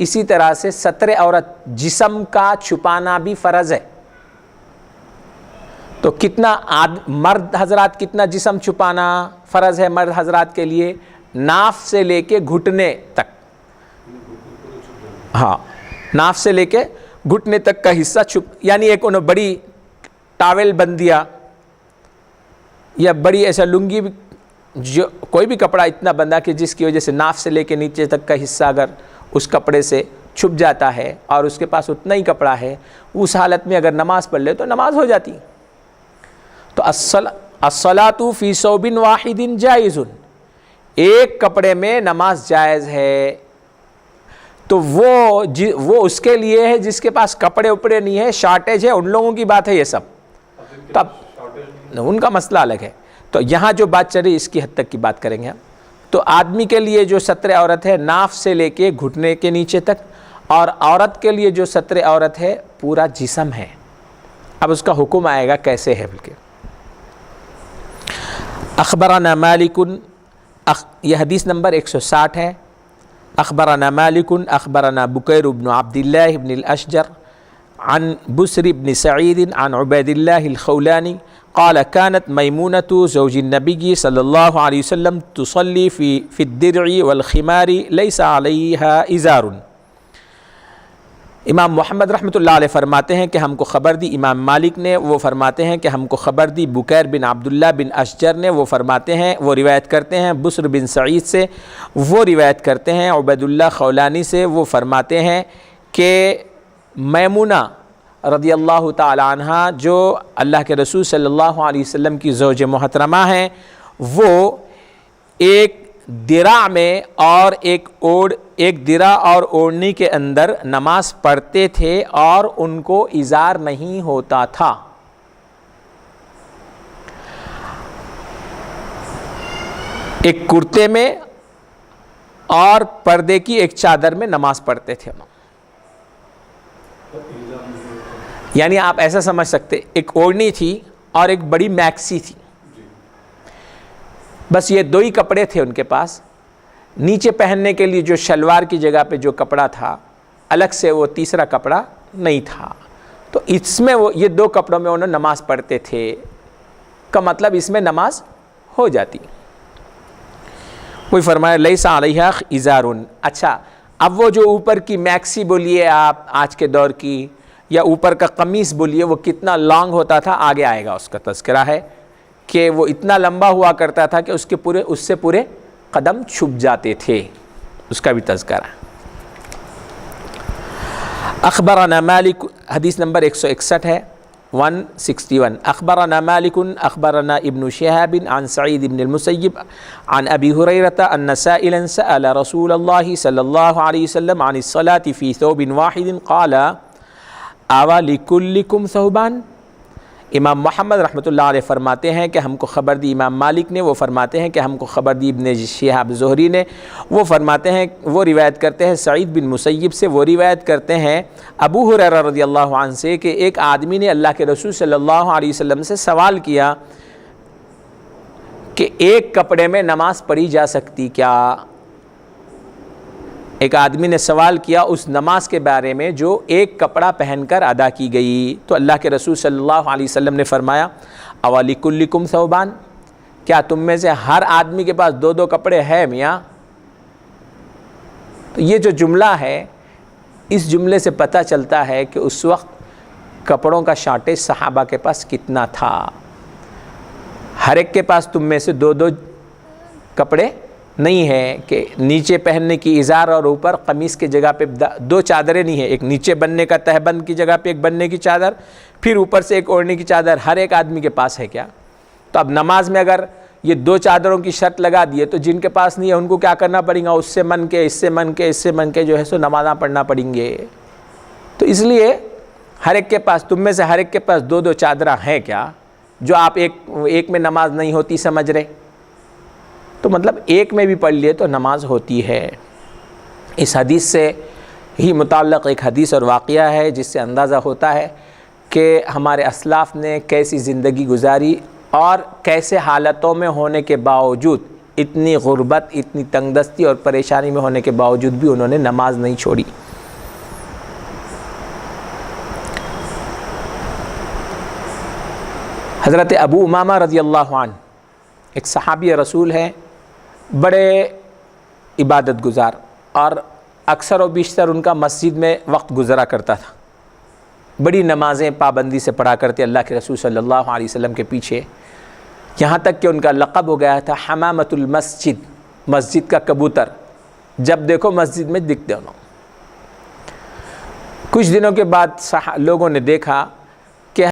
اسی طرح سے ستر عورت جسم کا چھپانا بھی فرض ہے. تو کتنا مرد حضرات کتنا جسم چھپانا فرض ہے مرد حضرات کے لیے؟ ناف سے لے کے گھٹنے تک. ہاں ناف سے لے کے گھٹنے تک کا حصہ یعنی ایک انہوں بڑی ٹاول بن دیا یا بڑی ایسا لنگی، جو کوئی بھی کپڑا اتنا بندہ کہ جس کی وجہ سے ناف سے لے کے نیچے تک کا حصہ اگر اس کپڑے سے چھپ جاتا ہے اور اس کے پاس اتنا ہی کپڑا ہے، اس حالت میں اگر نماز پڑھ لے تو نماز ہو جاتی. تو الصلاۃ فی ثوب واحد جائز، ایک کپڑے میں نماز جائز ہے. تو وہ اس کے لیے ہے جس کے پاس کپڑے اپڑے نہیں ہے، شارٹیج ہے، ان لوگوں کی بات ہے یہ سب، تب ان کا مسئلہ الگ ہے. تو یہاں جو بات چل رہی اس کی حد تک کی بات کریں گے ہم. تو آدمی کے لیے جو ستر عورت ہے ناف سے لے کے گھٹنے کے نیچے تک، اور عورت کے لیے جو ستر عورت ہے پورا جسم ہے. اب اس کا حکم آئے گا کیسے ہے بلکہ. اخبرنا مالک، یہ حدیث نمبر 160 ہے. اخبرنا مالک اخبرنا بکیر بن عبد اللہ بن الاشجر عن بسر بن سعید عن عبید اللہ الخولانی قال كانت میمونة زوج النبی صلی اللہ علیہ وسلم تصلی فی الدرع والخمار لیس علیہا ازار. امام محمد رحمۃ اللہ علیہ فرماتے ہیں کہ ہم کو خبر دی، امام مالک نے وہ فرماتے ہیں کہ ہم کو خبر دی بکیر بن عبداللہ بن اشجر نے، وہ فرماتے ہیں، وہ روایت کرتے ہیں بسر بن سعید سے، وہ روایت کرتے ہیں عبید اللہ خولانی سے، وہ فرماتے ہیں کہ میمونہ رضی اللہ تعالی عنہ جو اللہ کے رسول صلی اللہ علیہ وسلم کی زوج محترمہ ہیں، وہ ایک درع میں اور ایک درع اور اوڑھنی کے اندر نماز پڑھتے تھے اور ان کو ازار نہیں ہوتا تھا. ایک کرتے میں اور پردے کی ایک چادر میں نماز پڑھتے تھے. یعنی آپ ایسا سمجھ سکتے ایک اوڑھنی تھی اور ایک بڑی میکسی تھی، بس یہ دو ہی کپڑے تھے ان کے پاس. نیچے پہننے کے لیے جو شلوار کی جگہ پہ جو کپڑا تھا الگ سے وہ تیسرا کپڑا نہیں تھا. تو اس میں وہ یہ دو کپڑوں میں انہوں نماز پڑھتے تھے کا مطلب اس میں نماز ہو جاتی. کوئی فرمایا لیس علیہا ازار. اچھا اب وہ جو اوپر کی میکسی بولیے آپ آج کے دور کی، یا اوپر کا قمیص بولیے، وہ کتنا لانگ ہوتا تھا آگے آئے گا، اس کا تذکرہ ہے کہ وہ اتنا لمبا ہوا کرتا تھا کہ اس سے پورے قدم چھپ جاتے تھے، اس کا بھی تذکرہ ہے. اخبرنا مالک، حدیث نمبر 161 ہے 161. اخبرنا مالک اخبرنا ابن شہاب عن سعید بن المسیب عن ابی ہریرہ ان سائلا سأل رسول اللہ صلی اللہ علیہ وسلم عن الصلاة فی ثوب واحد قال آوا لکلکم ثوبان. امام محمد رحمۃ اللہ علیہ فرماتے ہیں کہ ہم کو خبر دی، امام مالک نے وہ فرماتے ہیں کہ ہم کو خبر دی ابن شہاب زہری نے، وہ فرماتے ہیں، وہ روایت کرتے ہیں سعید بن مسیب سے، وہ روایت کرتے ہیں ابو ہریرہ رضی اللہ عنہ سے کہ ایک آدمی نے اللہ کے رسول صلی اللہ علیہ وسلم سے سوال کیا کہ ایک کپڑے میں نماز پڑھی جا سکتی کیا؟ ایک آدمی نے سوال کیا اس نماز کے بارے میں جو ایک کپڑا پہن کر ادا کی گئی. تو اللہ کے رسول صلی اللہ علیہ وسلم نے فرمایا اولکلکم ثوبان، کیا تم میں سے ہر آدمی کے پاس دو دو کپڑے ہیں میاں؟ تو یہ جو جملہ ہے اس جملے سے پتہ چلتا ہے کہ اس وقت کپڑوں کا شارٹیج صحابہ کے پاس کتنا تھا. ہر ایک کے پاس تم میں سے دو دو کپڑے نہیں ہے کہ نیچے پہننے کی ازار اور اوپر قمیص کی جگہ پہ دو چادریں نہیں ہیں، ایک نیچے بننے کا تہبند کی جگہ پہ ایک بننے کی چادر، پھر اوپر سے ایک اوڑھنے کی چادر ہر ایک آدمی کے پاس ہے کیا؟ تو اب نماز میں اگر یہ دو چادروں کی شرط لگا دیے تو جن کے پاس نہیں ہے ان کو کیا کرنا پڑے گا؟ اس سے من کے اس سے من کے اس سے من کے جو ہے سو نمازاں پڑھنا پڑیں گے. تو اس لیے ہر ایک کے پاس، تم میں سے ہر ایک کے پاس دو دو چادریں ہیں کیا جو آپ ایک میں نماز نہیں ہوتی سمجھ رہے؟ تو مطلب ایک میں بھی پڑھ لیے تو نماز ہوتی ہے. اس حدیث سے ہی متعلق ایک حدیث اور واقعہ ہے جس سے اندازہ ہوتا ہے کہ ہمارے اسلاف نے کیسی زندگی گزاری اور کیسے حالتوں میں ہونے کے باوجود، اتنی غربت، اتنی تنگ دستی اور پریشانی میں ہونے کے باوجود بھی انہوں نے نماز نہیں چھوڑی. حضرت ابو امامہ رضی اللہ عنہ ایک صحابی رسول ہیں، بڑے عبادت گزار، اور اکثر و بیشتر ان کا مسجد میں وقت گزرا کرتا تھا، بڑی نمازیں پابندی سے پڑھا کرتے اللہ کے رسول صلی اللہ علیہ وسلم کے پیچھے، یہاں تک کہ ان کا لقب ہو گیا تھا حمامۃ المسجد، مسجد کا کبوتر، جب دیکھو مسجد میں دکھتے انہوں۔ کچھ دنوں کے بعد لوگوں نے دیکھا